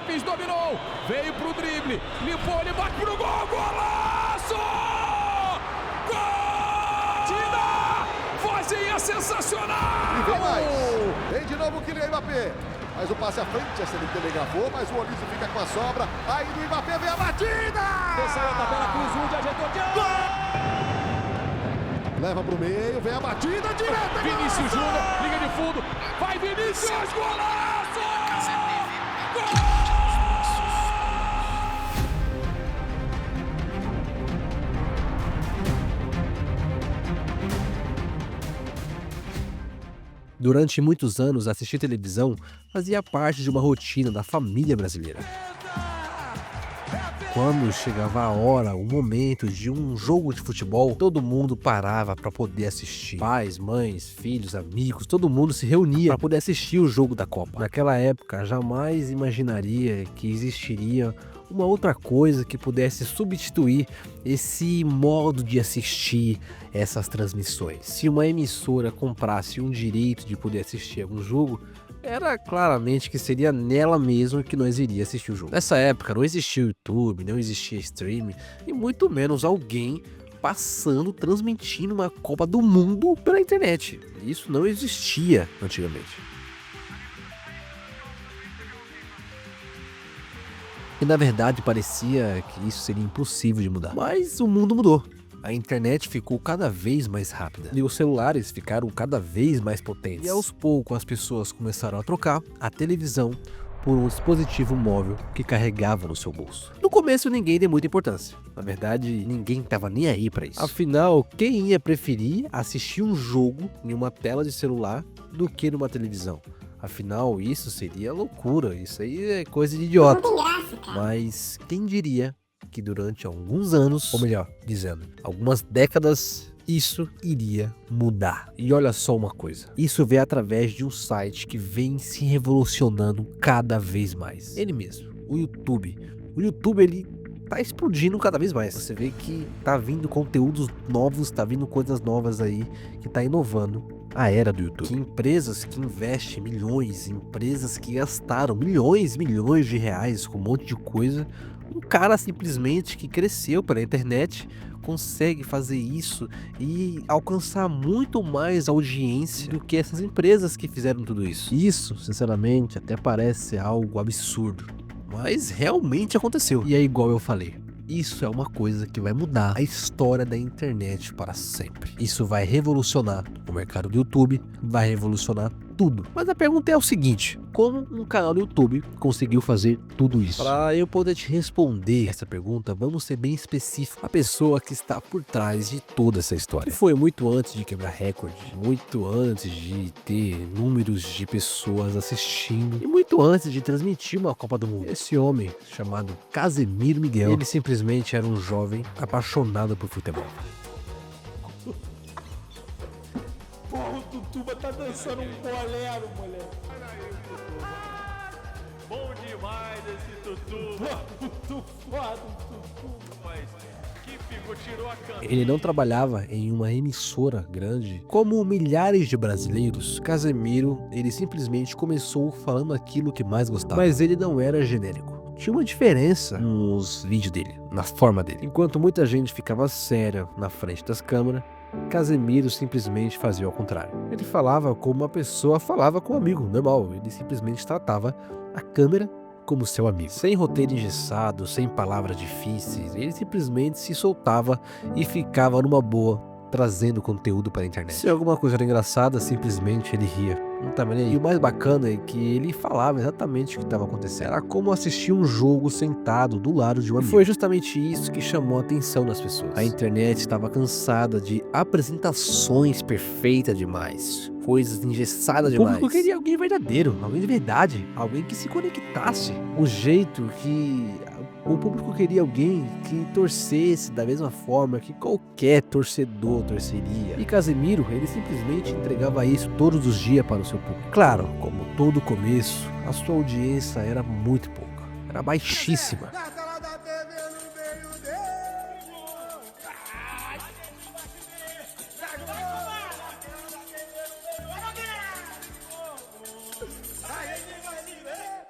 Chapecoense dominou, veio pro drible, limpou, ele bate pro gol, golaço! Gol! Tira! Vozinha sensacional! E vem mais, vem de novo o Kylian Mbappé. Mas o passe à frente, essa ele telegravou, mas o Olísio fica com a sobra. Aí do Mbappé vem a batida! Saiu a tabela, Cruz, ajeitou diante! Leva pro meio, vem a batida direta! Vinícius Júnior, liga de fundo, vai Vinícius, golaço! Gol! Durante muitos anos, assistir televisão fazia parte de uma rotina da família brasileira. Quando chegava a hora, o momento de um jogo de futebol, todo mundo parava para poder assistir. Pais, mães, filhos, amigos, todo mundo se reunia para poder assistir o jogo da Copa. Naquela época, jamais imaginaria que existiria uma outra coisa que pudesse substituir esse modo de assistir essas transmissões. Se uma emissora comprasse um direito de poder assistir algum jogo, era claramente que seria nela mesmo que nós iríamos assistir o jogo. Nessa época não existia YouTube, não existia streaming e muito menos alguém transmitindo uma Copa do Mundo pela internet. Isso não existia antigamente. E na verdade parecia que isso seria impossível de mudar. Mas o mundo mudou. A internet ficou cada vez mais rápida e os celulares ficaram cada vez mais potentes. E aos poucos as pessoas começaram a trocar a televisão por um dispositivo móvel que carregava no seu bolso. No começo ninguém deu muita importância. Na verdade, ninguém estava nem aí para isso. Afinal, quem ia preferir assistir um jogo em uma tela de celular do que numa televisão? Afinal, isso seria loucura, isso aí é coisa de idiota. Não tem graça, cara. Mas quem diria que durante alguns anos, ou melhor dizendo, algumas décadas, isso iria mudar. E olha só uma coisa, isso veio através de um site que vem se revolucionando cada vez mais. Ele mesmo, o YouTube. O YouTube, ele tá explodindo cada vez mais. Você vê que tá vindo conteúdos novos, tá vindo coisas novas aí, que tá inovando a era do YouTube. Que empresas que investem milhões, empresas que gastaram milhões de reais com um monte de coisa, um cara simplesmente que cresceu pela internet consegue fazer isso e alcançar muito mais audiência do que essas empresas que fizeram tudo isso. Isso, sinceramente, até parece algo absurdo, mas realmente aconteceu. E é igual eu falei, isso é uma coisa que vai mudar a história da internet para sempre. Isso vai revolucionar o mercado do YouTube, vai revolucionar tudo. Mas a pergunta é o seguinte: como um canal do YouTube conseguiu fazer tudo isso? Para eu poder te responder essa pergunta, vamos ser bem específicos. A pessoa que está por trás de toda essa história. E foi muito antes de quebrar recorde, muito antes de ter números de pessoas assistindo e muito antes de transmitir uma Copa do Mundo. Esse homem, chamado Casemiro Miguel, ele simplesmente era um jovem apaixonado por futebol. Porra, o Tutuba tá dançando um bolero, moleque. Bom demais esse Tutuba. Muito foda o Tutuba. Mas que ficou, tirou a câmera. Ele não trabalhava em uma emissora grande. Como milhares de brasileiros, Casemiro, ele simplesmente começou falando aquilo que mais gostava. Mas ele não era genérico. Tinha uma diferença nos vídeos dele, na forma dele. Enquanto muita gente ficava séria na frente das câmeras, Casemiro simplesmente fazia ao contrário. Ele falava como uma pessoa falava com um amigo, normal. Ele simplesmente tratava a câmera como seu amigo. Sem roteiro engessado, sem palavras difíceis, ele simplesmente se soltava e ficava numa boa, trazendo conteúdo para a internet. Se alguma coisa era engraçada, simplesmente ele ria. Não tava nem aí. E o mais bacana é que ele falava exatamente o que estava acontecendo. Era como assistir um jogo sentado do lado de um amigo. E foi justamente isso que chamou a atenção das pessoas. A internet estava cansada de apresentações perfeitas demais, coisas engessadas demais. O público queria alguém verdadeiro, alguém de verdade, alguém que se conectasse. O jeito que o público queria alguém que torcesse da mesma forma que qualquer torcedor torceria. E Casemiro, ele simplesmente entregava isso todos os dias para o seu público. Claro, como todo começo, a sua audiência era muito pouca, era baixíssima.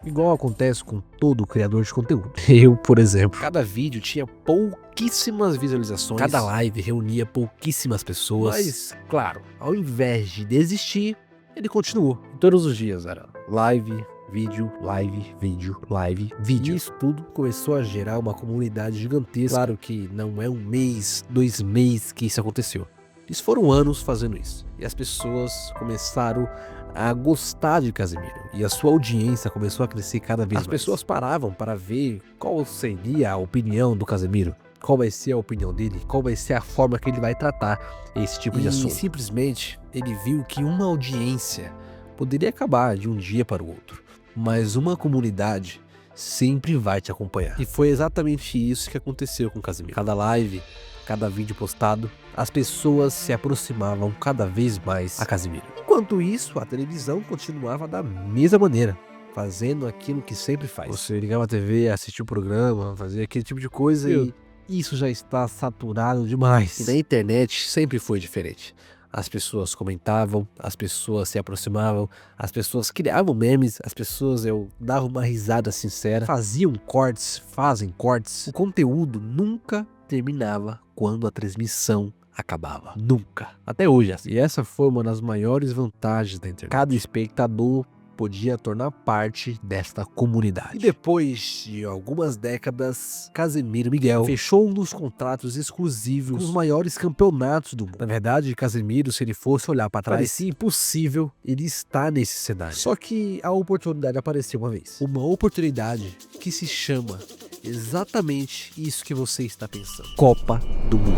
Igual acontece com todo criador de conteúdo. Eu, por exemplo. Cada vídeo tinha pouquíssimas visualizações. Cada live reunia pouquíssimas pessoas. Mas, claro, ao invés de desistir, ele continuou. E todos os dias era live, vídeo, live, vídeo, live, vídeo. E isso tudo começou a gerar uma comunidade gigantesca. Claro que não é um mês, 2 meses que isso aconteceu. Eles foram anos fazendo isso. E as pessoas começaram a gostar de Casemiro. E a sua audiência começou a crescer cada vez mais. As pessoas paravam para ver qual seria a opinião do Casemiro. Qual vai ser a opinião dele, qual vai ser a forma que ele vai tratar esse tipo de assunto. E simplesmente ele viu que uma audiência poderia acabar de um dia para o outro, mas uma comunidade sempre vai te acompanhar. E foi exatamente isso que aconteceu com o Casemiro. Cada live, cada vídeo postado, as pessoas se aproximavam cada vez mais a Casemiro. Enquanto isso, a televisão continuava da mesma maneira, fazendo aquilo que sempre faz. Você ligava a TV, assistia o programa, fazia aquele tipo de coisa e isso já está saturado demais. E na internet sempre foi diferente. As pessoas comentavam, as pessoas se aproximavam, as pessoas criavam memes, as pessoas davam uma risada sincera, faziam cortes, fazem cortes. O conteúdo nunca terminava quando a transmissão acabava. Nunca. Até hoje. E essa foi uma das maiores vantagens da internet. Cada espectador podia tornar parte desta comunidade. E depois de algumas décadas, Casemiro Miguel fechou um dos contratos exclusivos com os maiores campeonatos do mundo. Na verdade, Casemiro, se ele fosse olhar para trás, parecia impossível ele estar nesse cenário. Só que a oportunidade apareceu uma vez. Uma oportunidade que se chama exatamente isso que você está pensando: Copa do Mundo.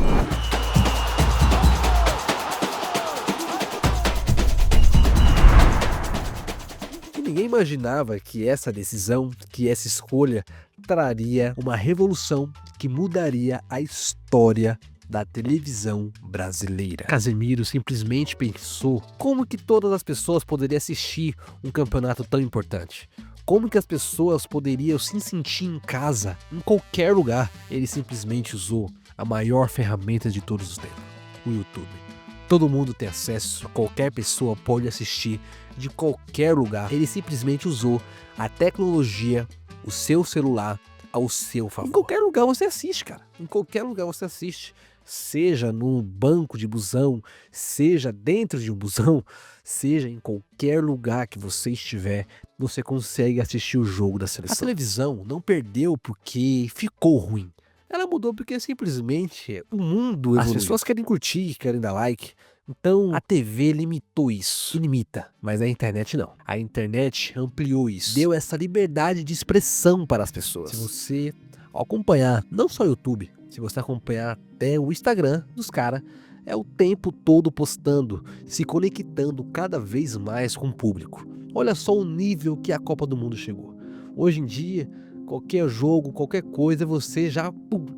Ninguém imaginava que essa decisão, que essa escolha traria uma revolução que mudaria a história da televisão brasileira. Casemiro simplesmente pensou como que todas as pessoas poderiam assistir um campeonato tão importante. Como que as pessoas poderiam se sentir em casa, em qualquer lugar. Ele simplesmente usou a maior ferramenta de todos os tempos, o YouTube. Todo mundo tem acesso, qualquer pessoa pode assistir de qualquer lugar. Ele simplesmente usou a tecnologia, o seu celular, ao seu favor. Em qualquer lugar você assiste, cara. Em qualquer lugar você assiste. Seja no banco de busão, seja dentro de um busão, seja em qualquer lugar que você estiver, você consegue assistir o jogo da seleção. A televisão não perdeu porque ficou ruim. Ela mudou porque simplesmente o mundo evoluiu. As pessoas querem curtir, querem dar like. Então a TV limitou isso. E limita, mas a internet não. A internet ampliou isso. Deu essa liberdade de expressão para as pessoas. Se você acompanhar, não só o YouTube, se você acompanhar até o Instagram dos caras, é o tempo todo postando, se conectando cada vez mais com o público. Olha só o nível que a Copa do Mundo chegou. Hoje em dia, qualquer jogo, qualquer coisa, você já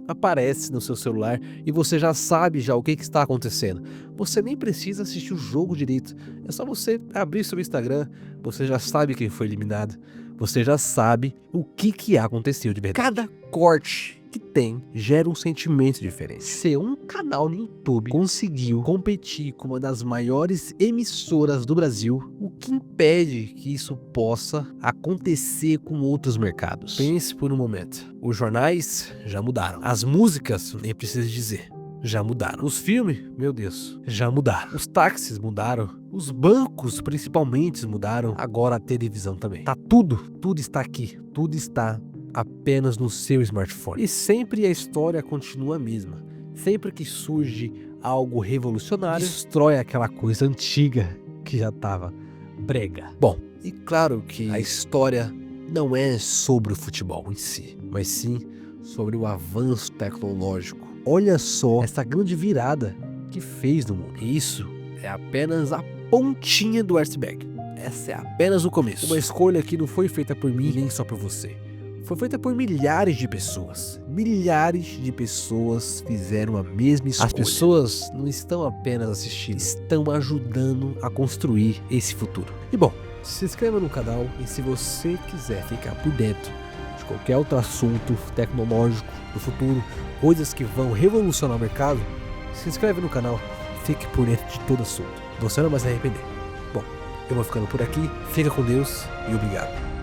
aparece no seu celular e você já sabe já o que está acontecendo. Você nem precisa assistir o jogo direito. É só você abrir seu Instagram, você já sabe quem foi eliminado. Você já sabe o que aconteceu de verdade. Cada corte que tem gera um sentimento diferente. Se um canal no YouTube conseguiu competir com uma das maiores emissoras do Brasil, o que impede que isso possa acontecer com outros mercados? Pense por um momento. Os jornais já mudaram. As músicas, nem preciso dizer, já mudaram. Os filmes, meu Deus, já mudaram. Os táxis mudaram. Os bancos, principalmente, mudaram. Agora a televisão também. Tá tudo está aqui. Tudo está apenas no seu smartphone. E sempre a história continua a mesma. Sempre que surge algo revolucionário, destrói aquela coisa antiga que já estava brega. Bom, e claro que a história não é sobre o futebol em si, mas sim sobre o avanço tecnológico. Olha só essa grande virada que fez no mundo. E isso é apenas a pontinha do iceberg. Essa é apenas o começo. Uma escolha que não foi feita por mim nem só por você. Foi feita por milhares de pessoas. Milhares de pessoas fizeram a mesma escolha. As pessoas não estão apenas assistindo, estão ajudando a construir esse futuro. E bom, se inscreva no canal e se você quiser ficar por dentro de qualquer outro assunto tecnológico do futuro, coisas que vão revolucionar o mercado, se inscreve no canal, fique por dentro de todo assunto. Você não vai se arrepender. Bom, eu vou ficando por aqui, fica com Deus e obrigado.